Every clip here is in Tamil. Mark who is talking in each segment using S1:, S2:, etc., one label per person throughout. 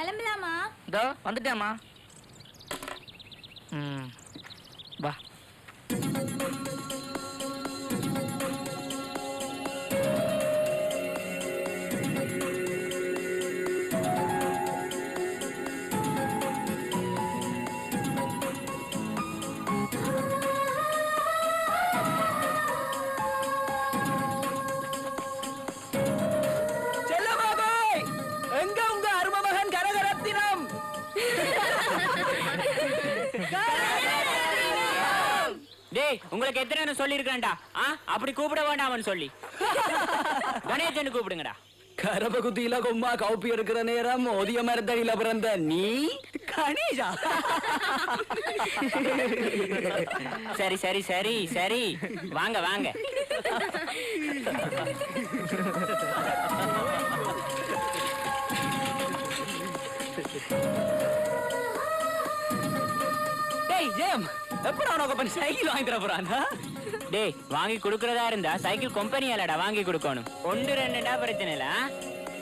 S1: கிளம்பலாமா?
S2: இதோ வந்துட்டேம்மா. வா. எங்க உங்க அரும மகன் கனகரத்தினம்?
S3: டேய், உங்களுக்கு எத்தனை சொல்லி இருக்கேன்டா? அப்படி கூப்பிட வேண்டாம்னு சொல்லி கணேசன் கூப்பிடுங்கடா.
S2: கரபகுதியில கொம்மா கவுப்பி இருக்கிற நேரம் ஒதிய மரத்தடியில பிறந்த நீ கணேஷா?
S3: சரி சரி சரி சரி, வாங்க வாங்க.
S2: டேய் ஜேம், எப்படா உனக்கு பண்ணி சைக்கிள் வாங்கி தர போறானா?
S3: டேய், வாங்கி கொடுக்கறதா இருந்தா சைக்கிள் கம்பெனியாலடா வாங்கி கொடுக்கணும். 1-2 பிரச்சனை இல்ல.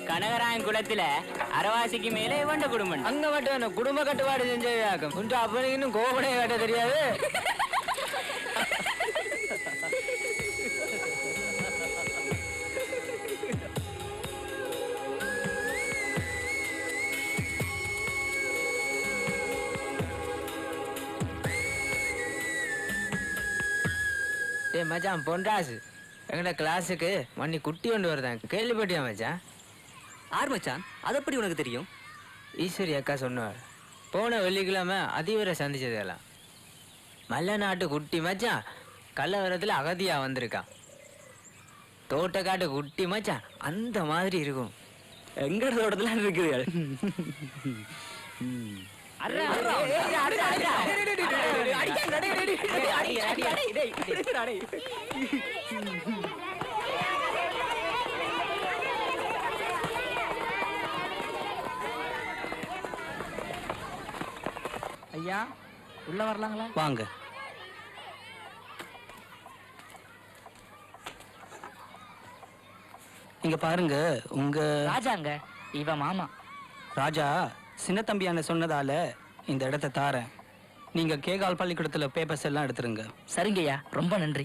S3: கனகராயன் குளத்துல அரவாசிக்கு மேலே வண்ட குடும்பம்
S2: அங்க மட்டும் குடும்ப கட்டுப்பாடு செஞ்சாக்கும். உன் அப்பனுக்கு இன்னும் கோபனையை கட்ட தெரியாது.
S4: டேய் மச்சான், பொன்ராசு எங்கட கிளாஸுக்கு மண்ணி குட்டி கொண்டு வருதான், கேள்விப்பட்டியா மச்சான்?
S2: ஆர் மச்சான், அது எப்படி உனக்கு தெரியும்?
S4: ஈஸ்வரி அக்கா சொன்னார். போன வெள்ளிக்கிழமை அதிபரை சந்திச்சதெல்லாம். மல்ல நாட்டு குட்டி மச்சான் கல்லவரத்தில் அகதியா வந்திருக்கான். தோட்டக்காட்டு குட்டி மச்சான் அந்த மாதிரி இருக்கும்.
S2: எங்க தோட்டத்துல இருக்குது.
S5: ஐயா, உள்ள வரலாங்களா?
S2: வாங்க. இங்க பாருங்க, உங்க
S5: ராஜாங்க, இவ மாமா.
S2: ராஜா சின்ன தம்பியான சொன்னதால இந்த இடத்தை தாரேன். நீங்க கேகால் பள்ளிக்கூடத்துல பேப்பர்ஸ் எல்லாம் எடுத்துருங்க.
S5: சரிங்கய்யா, ரொம்ப நன்றி.